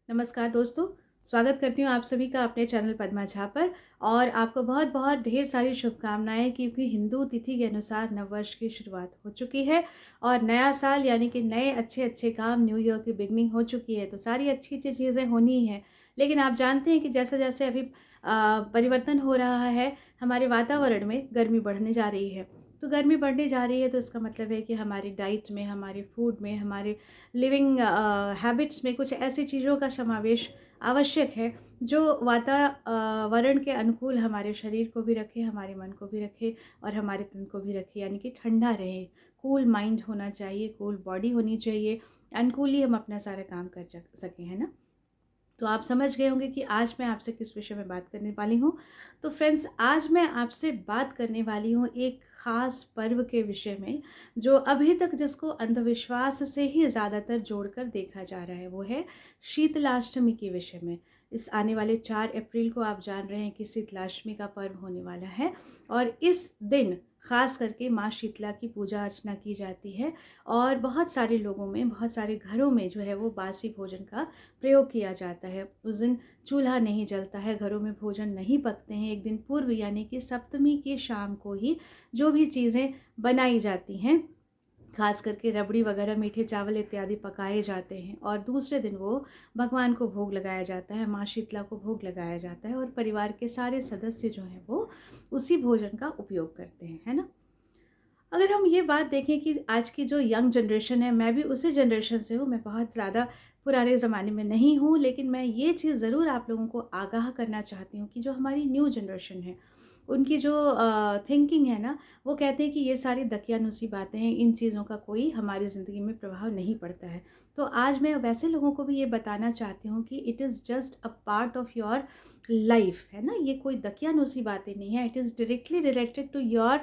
नमस्कार दोस्तों, स्वागत करती हूँ आप सभी का अपने चैनल पद्मा झा पर। और आपको बहुत बहुत ढेर सारी शुभकामनाएं, क्योंकि हिंदू तिथि के अनुसार नववर्ष की शुरुआत हो चुकी है और नया साल यानी कि नए अच्छे अच्छे काम, न्यू ईयर की बिगनिंग हो चुकी है। तो सारी अच्छी अच्छी चीज़ें होनी ही हैं। लेकिन आप जानते हैं कि जैसे जैसे अभी परिवर्तन हो रहा है, हमारे वातावरण में गर्मी बढ़ने जा रही है। तो गर्मी बढ़ने जा रही है तो इसका मतलब है कि हमारी डाइट में, हमारे फूड में, हमारे लिविंग हैबिट्स में कुछ ऐसी चीज़ों का समावेश आवश्यक है जो वातावरण के अनुकूल हमारे शरीर को भी रखे, हमारे मन को भी रखे और हमारे तन को भी रखे, यानी कि ठंडा रहे। कूल माइंड होना चाहिए, कूल बॉडी होनी चाहिए, अनुकूल हम अपना सारा काम कर सकें, है ना। तो आप समझ गए होंगे कि आज मैं आपसे किस विषय में बात करने वाली हूँ। तो फ्रेंड्स, आज मैं आपसे बात करने वाली हूँ एक ख़ास पर्व के विषय में, जो अभी तक जिसको अंधविश्वास से ही ज़्यादातर जोड़कर देखा जा रहा है, वो है शीतलाष्टमी के विषय में। इस आने वाले 4 अप्रैल को आप जान रहे हैं कि शीतलाष्टमी का पर्व होने वाला है और इस दिन ख़ास करके माँ शीतला की पूजा अर्चना की जाती है। और बहुत सारे लोगों में, बहुत सारे घरों में जो है वो बासी भोजन का प्रयोग किया जाता है। उस दिन चूल्हा नहीं जलता है, घरों में भोजन नहीं पकते हैं। एक दिन पूर्व यानी कि सप्तमी की शाम को ही जो भी चीज़ें बनाई जाती हैं, खास करके रबड़ी वगैरह, मीठे चावल इत्यादि पकाए जाते हैं और दूसरे दिन वो भगवान को भोग लगाया जाता है, माँ शीतला को भोग लगाया जाता है और परिवार के सारे सदस्य जो हैं वो उसी भोजन का उपयोग करते हैं, है ना। अगर हम ये बात देखें कि आज की जो यंग जनरेशन है, मैं भी उसी जनरेशन से हूँ, मैं बहुत ज़्यादा पुराने ज़माने में नहीं हूँ, लेकिन मैं ये चीज़ ज़रूर आप लोगों को आगाह करना चाहती हूँ कि जो हमारी न्यू जनरेशन है, उनकी जो थिंकिंग है ना, वो कहते हैं कि ये सारी दकियानुसी बातें हैं, इन चीज़ों का कोई हमारी ज़िंदगी में प्रभाव नहीं पड़ता है। तो आज मैं वैसे लोगों को भी ये बताना चाहती हूँ कि it is just a part of your life, है ना। ये कोई दकियानुसी बातें नहीं है, it is directly related to your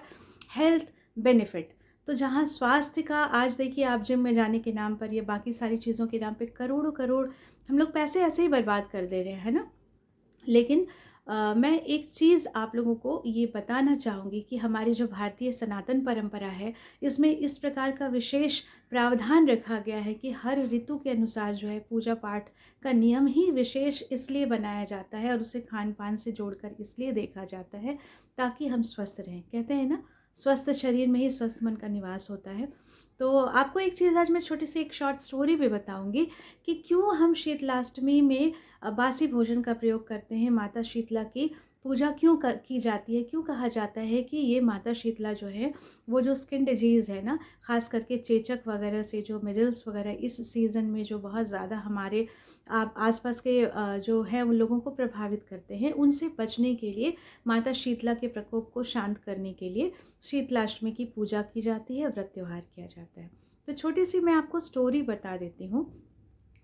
health benefit. तो जहाँ स्वास्थ्य का, आज देखिए आप जिम में जाने के नाम पर या बाकी सारी चीज़ों के नाम पे करोड़ों करोड़ हम लोग पैसे ऐसे ही बर्बाद कर दे रहे हैं, है ना। लेकिन मैं एक चीज़ आप लोगों को ये बताना चाहूँगी कि हमारी जो भारतीय सनातन परंपरा है, इसमें इस प्रकार का विशेष प्रावधान रखा गया है कि हर ऋतु के अनुसार जो है पूजा पाठ का नियम ही विशेष इसलिए बनाया जाता है और उसे खान पान से जोड़कर इसलिए देखा जाता है ताकि हम स्वस्थ रहें। कहते हैं ना, स्वस्थ शरीर में ही स्वस्थ मन का निवास होता है। तो आपको एक चीज़ आज मैं छोटी सी एक शॉर्ट स्टोरी भी बताऊंगी कि क्यों हम शीतलाष्टमी में बासी भोजन का प्रयोग करते हैं। माता शीतला की पूजा क्यों की जाती है, क्यों कहा जाता है कि ये माता शीतला जो है वो जो स्किन डिजीज़ है ना, ख़ास करके चेचक वगैरह से, जो मिजल्स वगैरह इस सीज़न में जो बहुत ज़्यादा हमारे आप आसपास के जो है उन लोगों को प्रभावित करते हैं, उनसे बचने के लिए, माता शीतला के प्रकोप को शांत करने के लिए शीतलाष्टमी की पूजा की जाती है, व्रत त्यौहार किया जाता है। तो छोटी सी मैं आपको स्टोरी बता देती हूँ।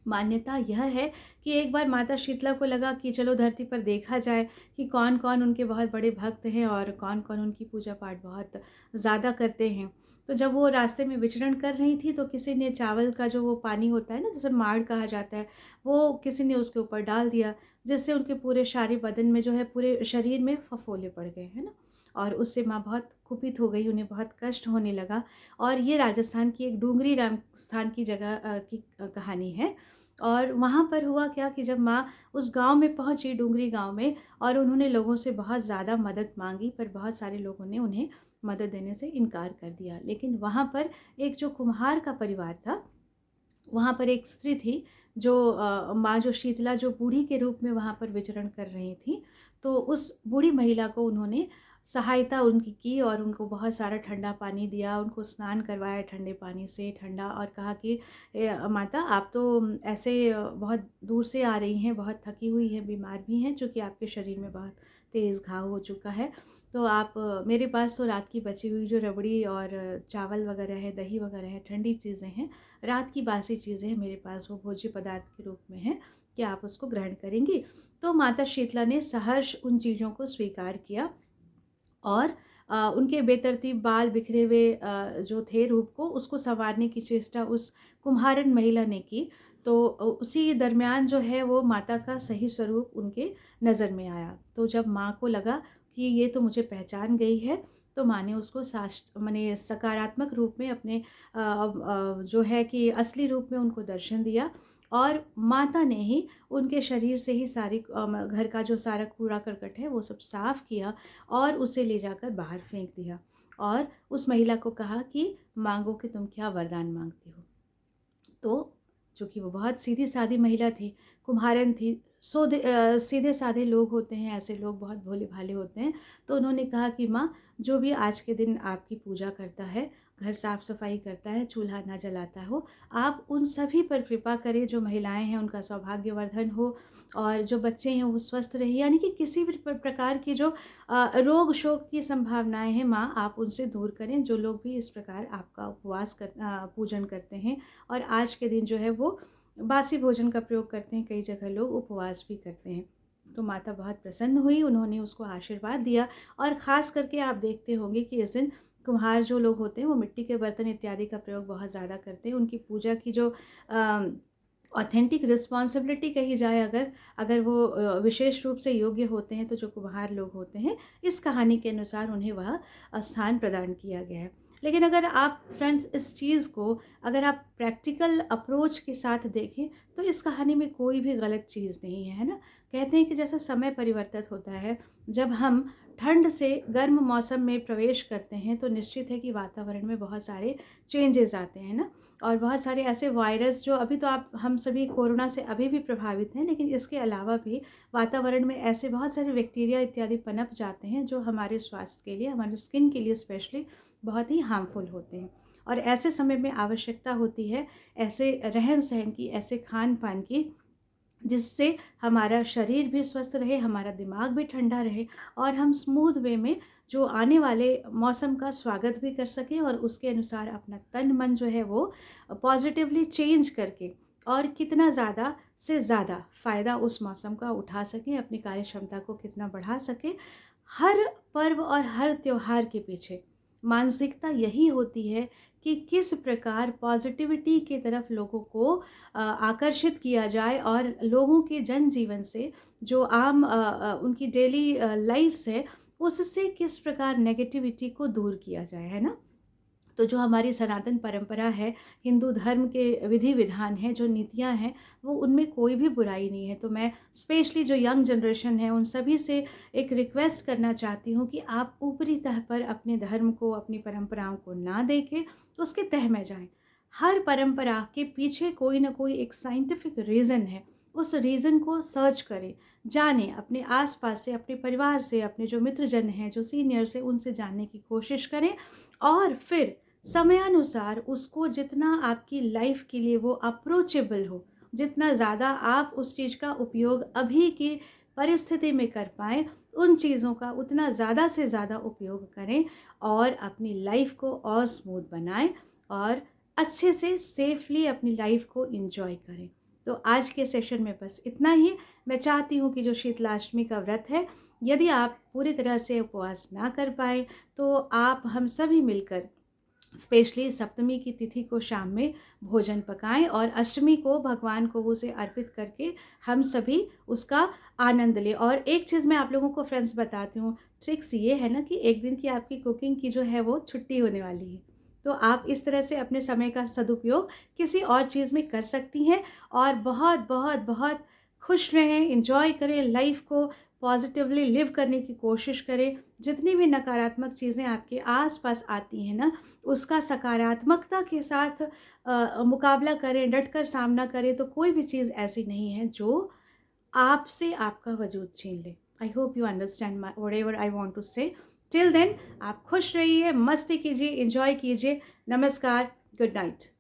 मान्यता यह है कि एक बार माता शीतला को लगा कि चलो धरती पर देखा जाए कि कौन कौन उनके बहुत बड़े भक्त हैं और कौन कौन उनकी पूजा पाठ बहुत ज़्यादा करते हैं। तो जब वो रास्ते में विचरण कर रही थी तो किसी ने चावल का जो वो पानी होता है ना, जैसे माड़ कहा जाता है, वो किसी ने उसके ऊपर डाल दिया, जिससे उनके पूरे सारे बदन में जो है, पूरे शरीर में फफोले पड़ गए, है ना। और उससे माँ बहुत कुपित हो गई, उन्हें बहुत कष्ट होने लगा। और ये राजस्थान की एक डूंगरी राम स्थान की जगह की कहानी है। और वहाँ पर हुआ क्या कि जब माँ उस गांव में पहुँची, डूंगरी गांव में, और उन्होंने लोगों से बहुत ज़्यादा मदद मांगी, पर बहुत सारे लोगों ने उन्हें मदद देने से इनकार कर दिया। लेकिन वहाँ पर एक जो कुम्हार का परिवार था, वहाँ पर एक स्त्री थी जो माँ जो शीतला जो बूढ़ी के रूप में वहाँ पर विचरण कर रही थी। तो उस बूढ़ी महिला को उन्होंने सहायता उनकी की और उनको बहुत सारा ठंडा पानी दिया, उनको स्नान करवाया ठंडे पानी से, ठंडा, और कहा कि माता आप तो ऐसे बहुत दूर से आ रही हैं, बहुत थकी हुई हैं, बीमार भी हैं, चूँकि आपके शरीर में बहुत तेज़ घाव हो चुका है। तो आप मेरे पास तो रात की बची हुई जो रबड़ी और चावल वगैरह है, दही वगैरह है, ठंडी चीज़ें हैं, रात की बासी चीज़ें हैं मेरे पास, वो भोज्य पदार्थ के रूप में है, कि आप उसको ग्रहण करेंगी। तो माता शीतला ने सहर्ष उन चीज़ों को स्वीकार किया और उनके बेतरतीब बाल बिखरे हुए जो थे रूप को, उसको संवारने की चेष्टा उस कुम्हारन महिला ने की। तो उसी दरमियान जो है वो माता का सही स्वरूप उनके नज़र में आया। तो जब माँ को लगा कि ये तो मुझे पहचान गई है, तो माँ ने उसको माने सकारात्मक रूप में अपने जो है कि असली रूप में उनको दर्शन दिया। और माता ने ही उनके शरीर से ही सारी घर का जो सारा कूड़ा करकट है वो सब साफ़ किया और उसे ले जाकर बाहर फेंक दिया और उस महिला को कहा कि मांगो कि तुम क्या वरदान मांगती हो। तो चूँकि वो बहुत सीधी-सादी महिला थी, कुम्हारन थी, सीधे-साधे लोग होते हैं, ऐसे लोग बहुत भोले-भाले होते हैं। तो उन्होंने कहा कि माँ, जो भी आज के दिन आपकी पूजा करता है, घर साफ-सफाई करता है, चूल्हा ना जलाता हो, आप उन सभी पर कृपा करें, जो महिलाएँ हैं उनका सौभाग्यवर्धन हो और जो बच्चे हैं वो स्वस्थ रहें। यानी कि किसी भी प्रकार की जो रोग-शोक की संभावनाएँ हैं माँ, आप उनसे दूर करें। जो लोग भी इस प्रकार आपका पूजन करते हैं और आज के दिन जो है वो बासी भोजन का प्रयोग करते हैं, कई जगह लोग उपवास भी करते हैं। तो माता बहुत प्रसन्न हुई, उन्होंने उसको आशीर्वाद दिया और ख़ास करके आप देखते होंगे कि इस दिन कुम्हार जो लोग होते हैं वो मिट्टी के बर्तन इत्यादि का प्रयोग बहुत ज़्यादा करते हैं। उनकी पूजा की जो ऑथेंटिक रिस्पॉन्सिबिलिटी कही जाए, अगर वो विशेष रूप से योग्य होते हैं, तो जो कुम्हार लोग होते हैं, इस कहानी के अनुसार उन्हें वह स्थान प्रदान किया गया है। लेकिन अगर आप फ्रेंड्स इस चीज़ को अगर आप प्रैक्टिकल अप्रोच के साथ देखें, तो इस कहानी में कोई भी गलत चीज़ नहीं है, है ना? कहते हैं कि जैसा समय परिवर्तित होता है, जब हम ठंड से गर्म मौसम में प्रवेश करते हैं, तो निश्चित है कि वातावरण में बहुत सारे चेंजेस आते हैं ना? और बहुत सारे ऐसे वायरस जो अभी तो आप हम सभी कोरोना से अभी भी प्रभावित हैं, लेकिन इसके अलावा भी वातावरण में ऐसे बहुत सारे बैक्टीरिया इत्यादि पनप जाते हैं, जो हमारे स्वास्थ्य के लिए, हमारे स्किन के लिए स्पेशली बहुत ही हार्मफुल होते हैं। और ऐसे समय में आवश्यकता होती है ऐसे रहन-सहन की, ऐसे खान-पान की, जिससे हमारा शरीर भी स्वस्थ रहे, हमारा दिमाग भी ठंडा रहे और हम स्मूथ वे में जो आने वाले मौसम का स्वागत भी कर सकें और उसके अनुसार अपना तन मन जो है वो पॉजिटिवली चेंज करके और कितना ज़्यादा से ज़्यादा फ़ायदा उस मौसम का उठा सकें, अपनी कार्य क्षमता को कितना बढ़ा सकें। हर पर्व और हर त्योहार के पीछे मानसिकता यही होती है कि किस प्रकार पॉजिटिविटी की तरफ लोगों को आकर्षित किया जाए और लोगों के जनजीवन से जो आम उनकी डेली लाइफ्स है, उससे किस प्रकार नेगेटिविटी को दूर किया जाए, है ना? तो जो हमारी सनातन परंपरा है, हिंदू धर्म के विधि-विधान हैं, जो नीतियाँ हैं, वो उनमें कोई भी बुराई नहीं है। तो मैं स्पेशली जो यंग जनरेशन है, उन सभी से एक रिक्वेस्ट करना चाहती हूँ कि आप ऊपरी तह पर अपने धर्म को, अपनी परंपराओं को ना देखें, उसके तह में जाएँ। हर परंपरा के पीछे कोई न कोई एक साइंटिफिक रीज़न है, उस रीज़न को सर्च करें, जानें, अपने आस-पास से, अपने परिवार से, अपने जो मित्रजन हैं, जो सीनियर्स हैं, उनसे जानने की कोशिश करें और फिर समयानुसार उसको जितना आपकी लाइफ के लिए वो अप्रोचेबल हो, जितना ज़्यादा आप उस चीज़ का उपयोग अभी की परिस्थिति में कर पाएँ, उन चीज़ों का उतना ज़्यादा से ज़्यादा उपयोग करें और अपनी लाइफ को और स्मूथ बनाएँ और अच्छे से सेफ़ली अपनी लाइफ को एन्जॉय करें। तो आज के सेशन में बस इतना ही। मैं चाहती हूँ कि जो शीतलाष्टमी का व्रत है, यदि आप पूरी तरह से उपवास ना कर पाएँ, तो आप हम सभी मिलकर स्पेशली सप्तमी की तिथि को शाम में भोजन पकाएं और अष्टमी को भगवान को उसे अर्पित करके हम सभी उसका आनंद लें। और एक चीज़ मैं आप लोगों को फ्रेंड्स बताती हूँ, ट्रिक्स ये है ना कि एक दिन की आपकी कुकिंग की जो है वो छुट्टी होने वाली है, तो आप इस तरह से अपने समय का सदुपयोग किसी और चीज़ में कर सकती हैं और बहुत बहुत बहुत खुश रहें, इंजॉय करें लाइफ को, पॉजिटिवली लिव करने की कोशिश करें। जितनी भी नकारात्मक चीज़ें आपके आस-पास आती हैं ना, उसका सकारात्मकता के साथ मुकाबला करें, डटकर सामना करें, तो कोई भी चीज़ ऐसी नहीं है जो आपसे आपका वजूद छीन ले। I hope you understand whatever I want to say. Till then आप खुश रहिए, मस्ती कीजिए, एन्जॉय कीजिए। नमस्कार, गुड नाइट।